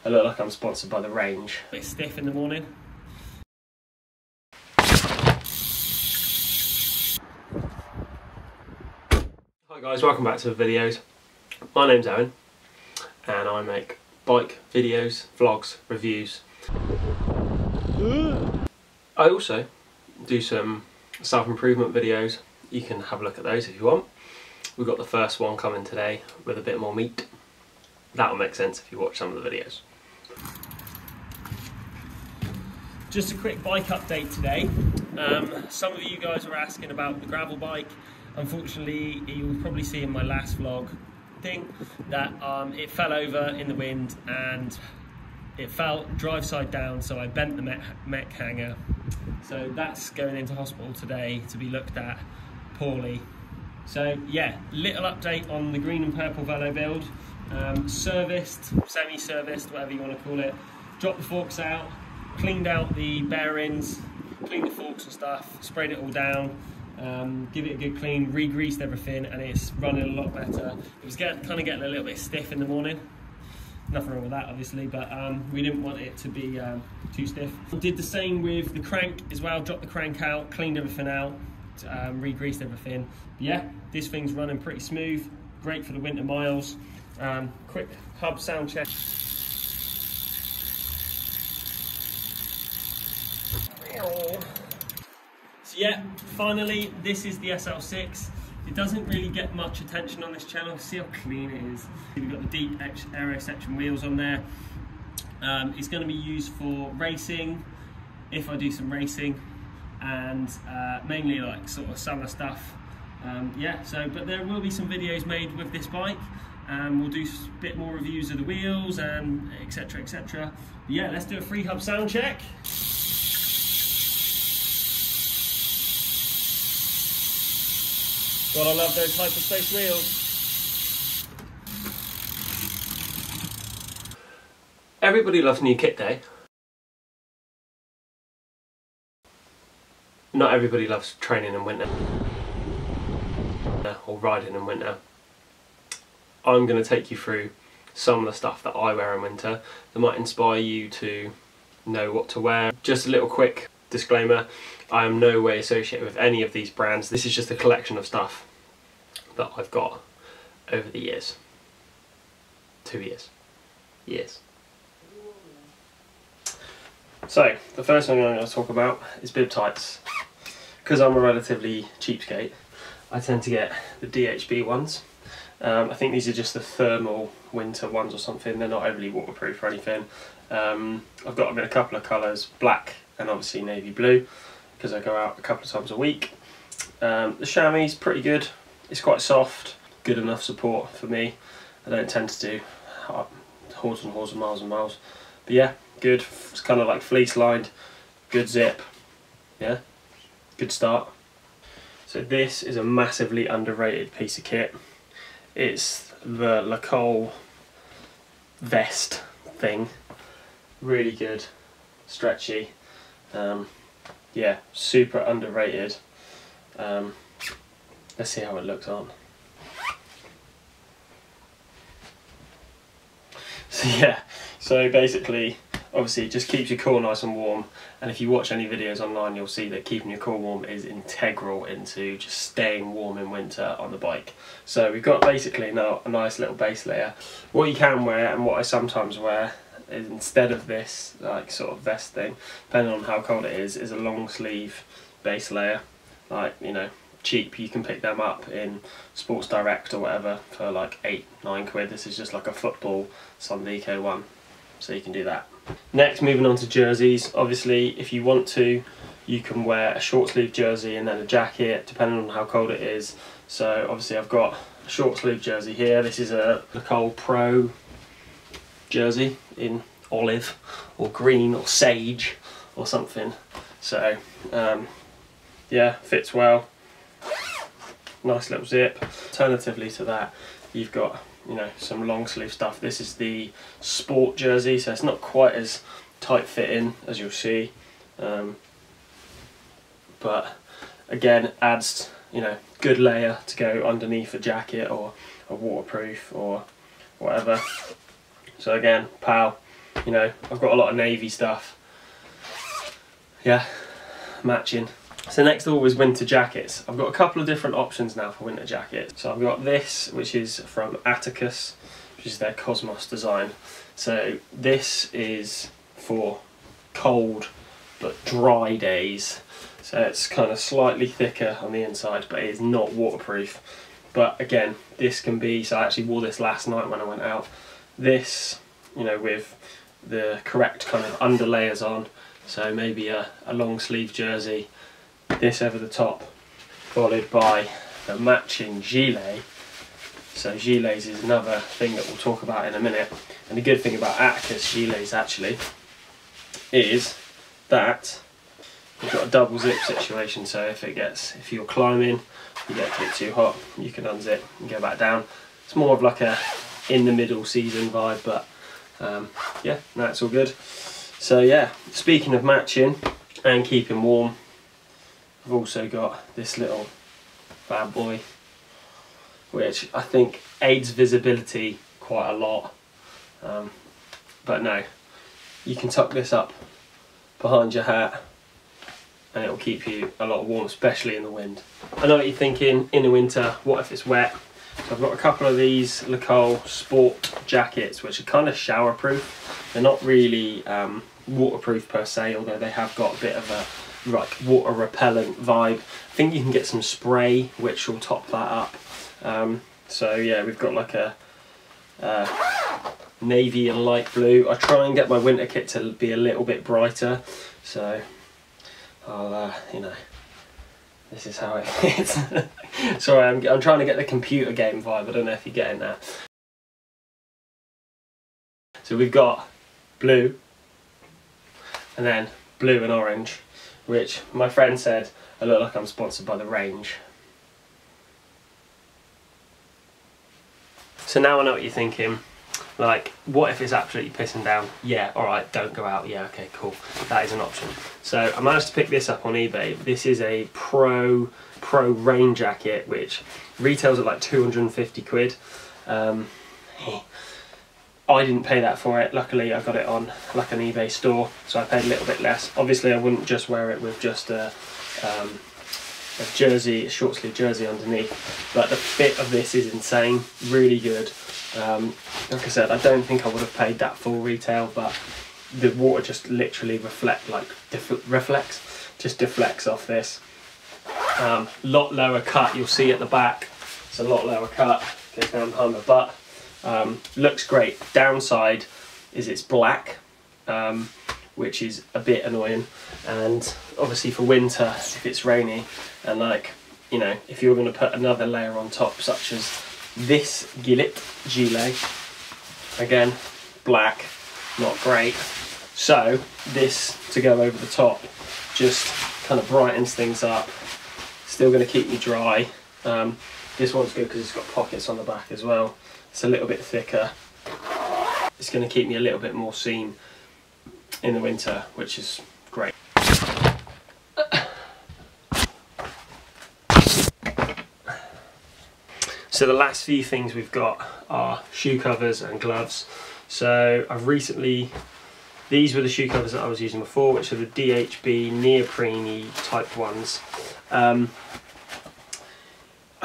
I look like I'm sponsored by the range. A bit stiff in the morning. Hi guys, welcome back to the videos. My name's Owen and I make bike videos, vlogs, reviews. I also do some self-improvement videos. You can have a look at those if you want. We've got the first one coming today with a bit more meat. That'll make sense if you watch some of the videos. Just a quick bike update today. Some of you guys were asking about the gravel bike. Unfortunately, you'll probably see in my last vlog thing that it fell over in the wind and it fell drive side down, so I bent the mech hanger. So that's going into hospital today to be looked at poorly. So yeah, little update on the green and purple Velo build. Serviced, semi-serviced, whatever you want to call it. Dropped the forks out, cleaned out the bearings, cleaned the forks and stuff, sprayed it all down, give it a good clean, re-greased everything, and it's running a lot better. It was kind of getting a little bit stiff in the morning. Nothing wrong with that, obviously, but we didn't want it to be too stiff. Did the same with the crank as well. Dropped the crank out, cleaned everything out, re-greased everything. But yeah, this thing's running pretty smooth. Great for the winter miles. Quick hub sound check. So yeah, finally, this is the SL6. It doesn't really get much attention on this channel. See how clean it is. We've got the deep aero section wheels on there. It's going to be used for racing, if I do some racing, and mainly like sort of summer stuff. Yeah, but there will be some videos made with this bike. We'll do a bit more reviews of the wheels and etc, etc. Yeah, let's do a free hub sound check. Gotta love those hyperspace wheels. Everybody loves new kit day. Not everybody loves training in winter or riding in winter. I'm going to take you through some of the stuff that I wear in winter that might inspire you to know what to wear. Just a little quick disclaimer, I am no way associated with any of these brands. This is just a collection of stuff that I've got over the years. 2 years. Years. So, the first thing I'm going to talk about is bib tights. Because I'm a relatively cheapskate, I tend to get the DHB ones. I think these are just the thermal winter ones or something. They're not overly waterproof or anything. I've got them in a couple of colours, black and obviously navy blue, because I go out a couple of times a week. The chamois is pretty good. It's quite soft, good enough support for me. I don't tend to do hordes and hordes and miles. But yeah, good. It's kind of like fleece lined, good zip. Yeah, good start. So this is a massively underrated piece of kit. It's the Lacole vest thing. Really good, stretchy. Yeah, super underrated. Let's see how it looks on. So yeah, so basically, obviously it just keeps your core nice and warm, and if you watch any videos online you'll see that keeping your core warm is integral into just staying warm in winter on the bike. So we've got basically now a nice little base layer. What you can wear, and what I sometimes wear, is instead of this like sort of vest thing, depending on how cold it is a long sleeve base layer. Like, you know, cheap, you can pick them up in Sports Direct or whatever for like 8-9 quid. This is just like a football Sondico one, so you can do that. Next, moving on to jerseys. Obviously, if you want to, you can wear a short sleeve jersey and then a jacket, depending on how cold it is. So obviously I've got a short sleeve jersey here. This is a Lacole Pro jersey in olive or green or sage or something. So yeah, fits well. Nice little zip. Alternatively to that, you've got, you know, some long sleeve stuff. This is the sport jersey, so it's not quite as tight fitting as you'll see, but again adds, you know, good layer to go underneath a jacket or a waterproof or whatever. So again, PAL, you know, I've got a lot of navy stuff. Yeah, matching. So next of all is winter jackets. I've got a couple of different options now for winter jackets. So I've got this, which is from Atticus, which is their Cosmos design. So this is for cold but dry days. So it's kind of slightly thicker on the inside, but it is not waterproof. But again, this can be, so I actually wore this last night when I went out. This, you know, with the correct kind of underlayers on, so maybe a long sleeve jersey, this over the top, followed by the matching gilet. So gilets is another thing that we'll talk about in a minute. And the good thing about Atticus gilets actually is that you've got a double zip situation. So if you're climbing, you get a bit too hot, you can unzip and go back down. It's more of like a in the middle season vibe, but yeah, that's all good. So yeah, speaking of matching and keeping warm, I've also got this little bad boy, which I think aids visibility quite a lot. But no, you can tuck this up behind your hat and it'll keep you a lot warm, especially in the wind. I know what you're thinking, in the winter, what if it's wet? So I've got a couple of these Le Col sport jackets, which are kind of shower proof. They're not really waterproof per se, although they have got a bit of a like water repellent vibe. I think you can get some spray which will top that up. So yeah, we've got like a navy and light blue. I try and get my winter kit to be a little bit brighter, so I'll you know, this is how it fits. Sorry, I'm trying to get the computer game vibe. I don't know if you're getting that. So we've got blue and then blue and orange, which my friend said I look like I'm sponsored by the Range. So now I know what you're thinking, like, what if it's absolutely pissing down? Yeah, alright, don't go out. Yeah, okay, cool. That is an option. So I managed to pick this up on eBay. This is a Pro rain jacket, which retails at like 250 quid. I didn't pay that for it. Luckily I got it on like an eBay store, so I paid a little bit less. Obviously I wouldn't just wear it with just a jersey, a short sleeve jersey underneath, but the fit of this is insane, really good. Like I said, I don't think I would have paid that full retail, but the water just literally deflects off this. Lot lower cut, you'll see at the back, it's a lot lower cut, goes down behind my butt. Looks great. Downside is it's black, which is a bit annoying, and obviously for winter, if it's rainy, and like, you know, if you're going to put another layer on top, such as this gilet, again, black, not great. So this, to go over the top, just kind of brightens things up. Still going to keep me dry. This one's good because it's got pockets on the back as well. It's a little bit thicker. It's going to keep me a little bit more seen in the winter, which is great. So the last few things we've got are shoe covers and gloves. So I've recently, these were the shoe covers that I was using before, which are the DHB neoprene type ones. I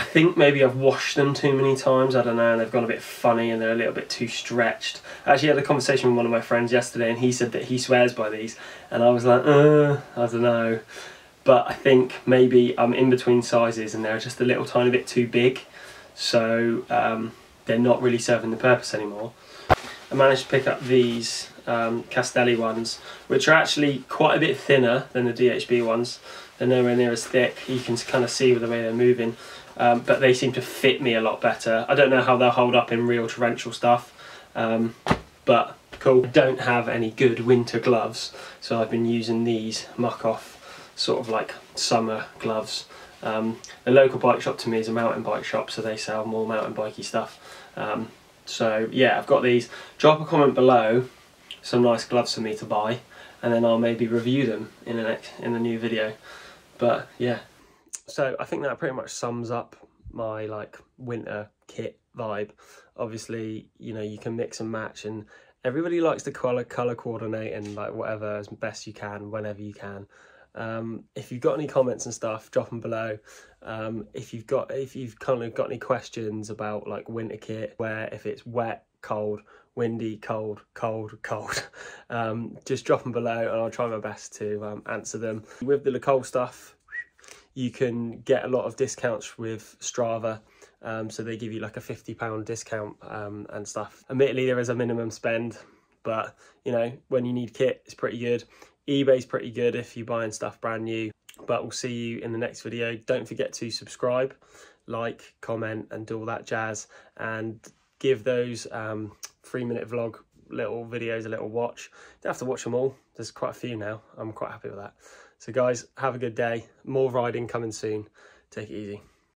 think maybe I've washed them too many times, I don't know, and they've gone a bit funny and they're a little bit too stretched. I actually had a conversation with one of my friends yesterday and he said that he swears by these, and I was like, I don't know. But I think maybe I'm in between sizes and they're just a little tiny bit too big, so they're not really serving the purpose anymore. I managed to pick up these Castelli ones, which are actually quite a bit thinner than the DHB ones. They're nowhere near as thick, you can kind of see with the way they're moving. But they seem to fit me a lot better. I don't know how they'll hold up in real torrential stuff, but cool. I don't have any good winter gloves, so I've been using these muck-off sort of like summer gloves. The local bike shop to me is a mountain bike shop, so they sell more mountain bikey stuff. So yeah, I've got these. Drop a comment below some nice gloves for me to buy, and then I'll maybe review them in a new video. But yeah. So I think that pretty much sums up my like winter kit vibe. Obviously, you know, you can mix and match and everybody likes to colour coordinate and like whatever as best you can, whenever you can. If you've got any comments and stuff, drop them below. If you've kind of got any questions about like winter kit, where if it's wet, cold, windy, cold, just drop them below and I'll try my best to answer them. With the Le Col stuff, you can get a lot of discounts with Strava. So they give you like a £50 discount and stuff. Admittedly, there is a minimum spend, but you know, when you need kit, it's pretty good. eBay's pretty good if you're buying stuff brand new. But we'll see you in the next video. Don't forget to subscribe, like, comment and do all that jazz, and give those 3-minute vlog little videos a little watch. You don't have to watch them all, there's quite a few now. I'm quite happy with that. So guys, have a good day. More riding coming soon. Take it easy.